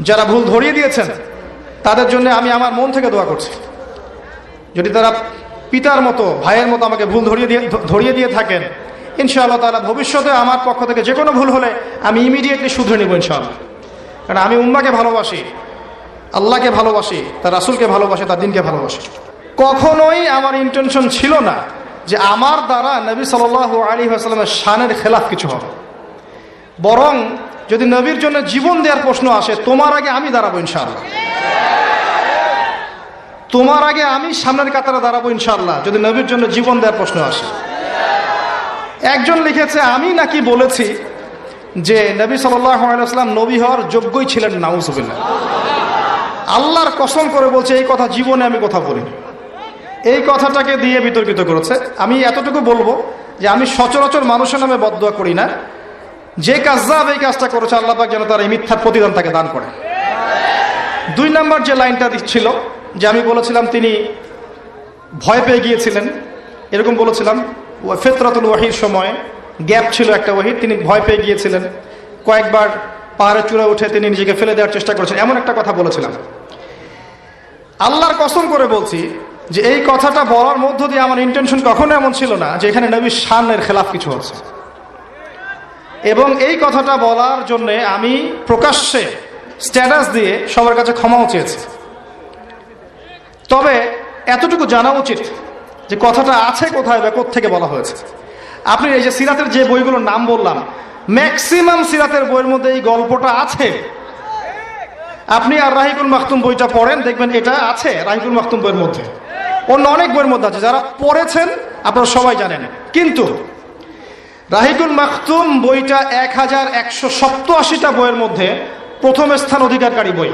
যারা ভুল ধরিয়ে দিয়েছেন তাদের জন্য আমি আমার মন থেকে দোয়া করছি। যদি তারা পিতার মতো ভাইয়ের মতো আমাকে ভুল ধরিয়ে দিয়ে থাকেন, ইনশাআল্লাহ তাআলা ভবিষ্যতে আমার পক্ষ থেকে যে কোনো ভুল হলে আমি ইমিডিয়েটলি শুধরে নেব ইনশাআল্লাহ। কারণ আমি উম্মাহকে ভালোবাসি, আল্লাহকে ভালোবাসি, তার রাসূলকে ভালোবাসি, তার দ্বীনকে ভালোবাসি। কখনোই আমার ইন্টেনশন ছিল না যে আমার দ্বারা নবী সাল্লাল্লাহু আলাইহি ওয়াসাল্লামের শানের খেলাফ কিছু হবে। বরং যদি নবীর জন্য জীবন দেওয়ার প্রশ্ন আসে, তোমার আগে আমি দাঁড়াবো ইনশাআল্লাহ, তোমার আগে আমি সামনের কাতারে দাঁড়াবো ইনশাআল্লাহ, যদি নবীর জন্য জীবন দেওয়ার প্রশ্ন আসে। একজন লিখেছে, আমি নাকি বলেছি যে নবী সাল্লাল্লাহু আলাইহি ওয়াসাল্লাম নবী হওয়ার যোগ্যই ছিলেন না। নাউযুবিল্লাহ। আল্লাহর কসম করে বলছে, এই কথা জীবনে আমি কথা বলিনি। এই কথাটাকে দিয়ে বিতর্কিত করেছে। আমি এতটুকু বলবো যে আমি সচরাচর মানুষের নামে বদদুয়া করি না। যে কাযযাব এই কাজটা করেছে, আল্লাহ পাক যেন তার এই মিথ্যার প্রতিদান তাকে দান করে। 2 নম্বর যে লাইনটা দিচ্ছিল, যে আমি বলেছিলাম তিনি ভয় পেয়ে গিয়েছিলেন, এরকম বলেছিলাম। ফিতরাতুল ওয়াহির সময় গ্যাপ ছিল একটা ওয়াহির, তিনি ভয় পেয়ে গিয়েছিলেন, কয়েকবার পাহাড়ের চূড়ায় উঠে তিনি নিজেকে ফেলে দেওয়ার চেষ্টা করেছেন, এমন একটা কথা বলেছিলাম। আল্লাহর কসম করে বলছি যে এই কথাটা বলার মধ্য দিয়ে আমার ইন্টেনশন কখনো এমন ছিল না যে এখানে নবীর শানের খেলাফ কিছু হচ্ছে। এবং এই কথাটা বলার জন্য আমি প্রকাশ্যে স্ট্যাটাস দিয়ে সবার কাছে ক্ষমাও চেয়েছি। তবে এতটুকু জানা উচিত যে কথাটা আছে কোথায় বা কোত্থেকে বলা হয়েছে। আপনি এই যে সিরাতের যে বইগুলোর নাম বললাম, ম্যাক্সিমাম সিরাতের বইয়ের মধ্যে এই গল্পটা আছে। আপনি আর রাহিকুল মাখতুম বইটা পড়েন, দেখবেন এটা আছে রাহিকুল মাখতুম বইয়ের মধ্যে, অন্য অনেক বইয়ের মধ্যে আছে, যারা পড়েছেন আপনারা সবাই জানেন। কিন্তু রাহিকুল মাখতুম বইটা 1187টা বইয়ের মধ্যে প্রথম স্থান অধিকারকারী বই।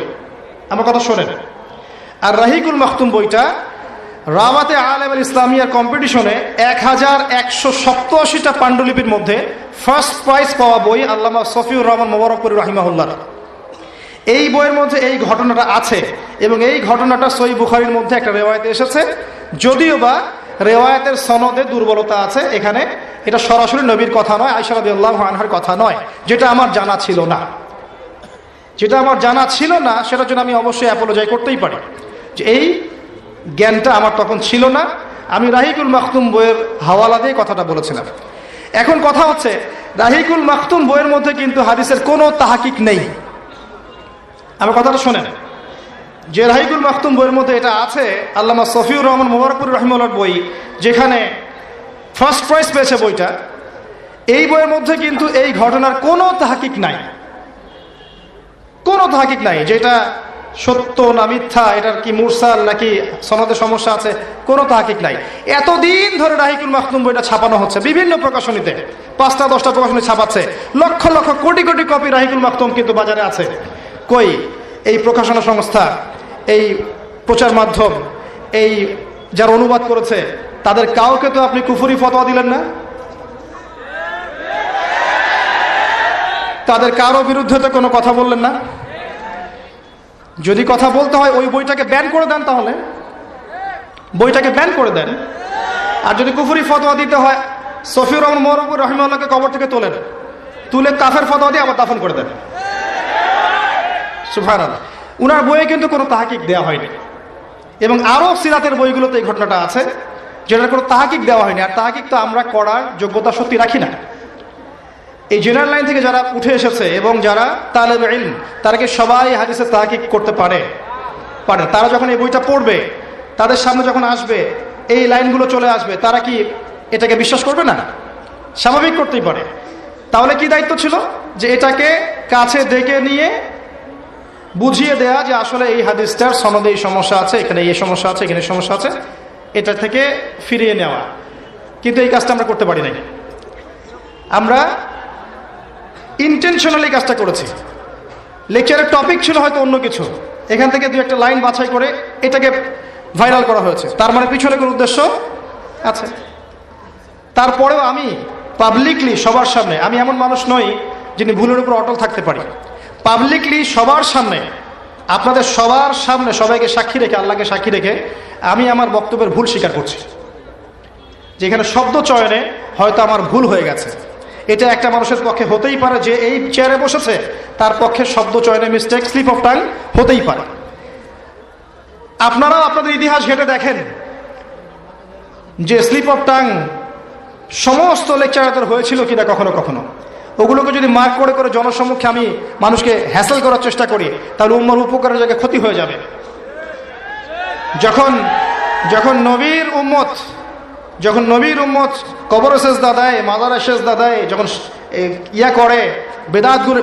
আমার কথা শোনেন। আর রাহিকুল মাখতুম বইটা রাওয়াতে আলেম আল ইসলামিয়ার কম্পিটিশনে 1187টা পাণ্ডুলিপির মধ্যে ফার্স্ট প্রাইজ পাওয়া বই আল্লামা সফিউর রহমান মোবারকপুরী রাহিমাহুল্লাহ। এই বইয়ের মধ্যে এই ঘটনাটা আছে এবং এই ঘটনাটা সহিহ বুখারীর মধ্যে একটা রেওয়ায়েতে এসেছে, যদিও বা রেওয়ায়েতের সনদে দুর্বলতা আছে। এখানে এটা সরাসরি নবীর কথা নয়, আয়েশা রাদিয়াল্লাহু আনহার কথা নয়, যেটা আমার জানা ছিল না। যেটা আমার জানা ছিল না সেটার জন্য আমি অবশ্যই অ্যাপোলোজাই করতেই পারি যে এই জ্ঞানটা আমার তখন ছিল না। আমি রাহিকুল মাখতুম বইয়ের হাওয়ালা দিয়ে কথাটা বলেছিলাম। এখন কথা হচ্ছে, রাহিকুল মাখতুম বইয়ের মধ্যে কিন্তু হাদিসের কোনো তাহকিক নেই। আমার কথাটা শোনেন, যে রাহিকুল মাখতুম বইয়ের মধ্যে এটা আছে আল্লামা সফিউর রহমান মোবারকপুরী রাহিমাহুল্লাহর বই, যেখানে ফার্স্ট প্রাইজ পেয়েছে বইটা, এই বইয়ের মধ্যে কিন্তু এই ঘটনার কোনো তাহকিক নাই, কোনো তাহকিক নাই যে এটা সত্য না মিথ্যা, এটার কি মুরসাল নাকি সনদে সমস্যা আছে, কোনো তাহকিক নাই। এতদিন ধরে রাহিকুল মাখতুম বইটা ছাপানো হচ্ছে বিভিন্ন প্রকাশনীতে, 5টা 10টা প্রকাশনী ছাপাচ্ছে, লক্ষ লক্ষ কোটি কোটি কপি রাহিকুল মাখতুম কিন্তু বাজারে আছে। কই এই প্রকাশনা সংস্থা, এই প্রচার মাধ্যম, এই যারা অনুবাদ করেছে, তাদের কাউকে তো আপনি কুফরি ফতোয়া দিলেন না, তাদের কারো বিরুদ্ধে তো কোনো কথা বললেন না। যদি কথা বলতে হয় ওই বইটাকে ব্যান করে দেন, তাহলে বইটাকে ব্যান করে দেন। আর যদি কুফরি ফতোয়া দিতে হয়, সফিউর রহমান মোবারকপুরী রাহিমাহুল্লাহকে কবর থেকে তোলেন, তুলে কাফের ফতোয়া দিয়ে আবার দাফন করে দেন। সুবহানাল্লাহ। উনার বইয়ে কিন্তু কোনো তাহকিক দেওয়া হয়নি, এবং আরো সিরাতের বইগুলোতে এই ঘটনাটা আছে যেটার কোনো তাহকিক দেওয়া হয়নি। আর তাহকিক তো আমরা করার যোগ্যতা সত্যি রাখি না। এই জেনারেল লাইন থেকে যারা উঠে এসেছে এবং যারা তালেব ইলম, তারা কি সবাই হাদিসের তাহকিক করতে পারে? তারা যখন এই বইটা পড়বে, তাদের সামনে যখন আসবে, এই লাইনগুলো চলে আসবে, তারা কি এটাকে বিশ্বাস করবে না? স্বাভাবিক করতেই পারে। তাহলে কি দায়িত্ব ছিল? যে এটাকে কাছে ডেকে নিয়ে বুঝিয়ে দেয়া যে আসলে এই হাদিসটার সনদে এই সমস্যা আছে, এখানে এই সমস্যা আছে, এখানে সমস্যা আছে, এটা থেকে ফিরিয়ে নেওয়া। কিন্তু এই কাজটা আমরা করতে পারি নাই। আমরা ইন্টেনশনালি কাজটা করেছি। লেকচারের টপিক ছিল হয়তো অন্য কিছু, এখান থেকে 2-1টা লাইন বাছাই করে এটাকে ভাইরাল করা হয়েছে, তার মানে পিছনে কোনো উদ্দেশ্য আছে। তারপরেও আমি পাবলিকলি সবার সামনে, আমি এমন মানুষ নই যিনি ভুলের উপর অটল থাকতে পারি, পাবলিকলি সবার সামনে, আপনাদের সবার সামনে সবাইকে সাক্ষী রেখে, আল্লাহকে সাক্ষী রেখে আমি আমার বক্তব্যের ভুল স্বীকার করছি। যেখানে শব্দ চয়নে হয়তো আমার ভুল হয়ে গেছে, এটা একটা মানুষের পক্ষে হতেই পারে, যে এই চেয়ারে বসেছে তার পক্ষে শব্দ চয়নে মিস্টেক, স্লিপ অফ টাং হতেই পারে। আপনারাও আপনাদের ইতিহাস ঘেটে দেখেন যে স্লিপ অফ টাং সমস্ত লেকচারারদের হয়েছিল কিনা কখনো কখনো। ওগুলোকে যদি মার্ক করে করে জনসম্মুখে আমি মানুষকে হ্যাসেল করার চেষ্টা করি, তাহলে উম্মার উপকারের জায়গায় ক্ষতি হয়ে যাবে। যখন নবীর উম্মত কবর সেজদা দেয়, মাজারে সেজদা দেয়, যখন ইয়া করে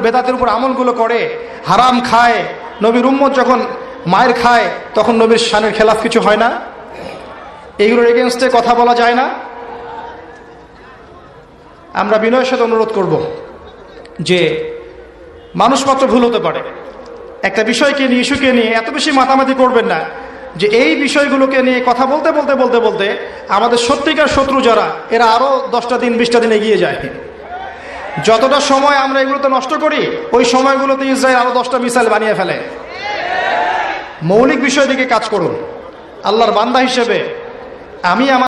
বেদাতের উপর আমলগুলো করে, হারাম খায়, নবীর উম্মত যখন মায়ের খায়, তখন নবীর শানের খেলাফ কিছু হয় না? এইগুলোর এগেনস্টে কথা বলা যায় না? আমরা বিনয়ের সাথে অনুরোধ করব যে মানুষ মাত্র ভুল হতে পারে, একটা বিষয়কে নিয়ে, ইস্যুকে নিয়ে এত বেশি মাতামাতি করবেন না যে এই বিষয়গুলোকে নিয়ে কথা বলতে বলতে বলতে বলতে আমাদের সত্যিকার শত্রু যারা, এরা আরো 10টা দিন 20টা দিন এগিয়ে যায়। যতটা সময় আমরা এগুলোতে নষ্ট করি, ওই সময়গুলোতে ইসরায়েল আরো 10টা মিসাইল বানিয়ে ফেলে। মৌলিক বিষয় দিকে কাজ করুন। আল্লাহর বান্দা হিসেবে আমি আমার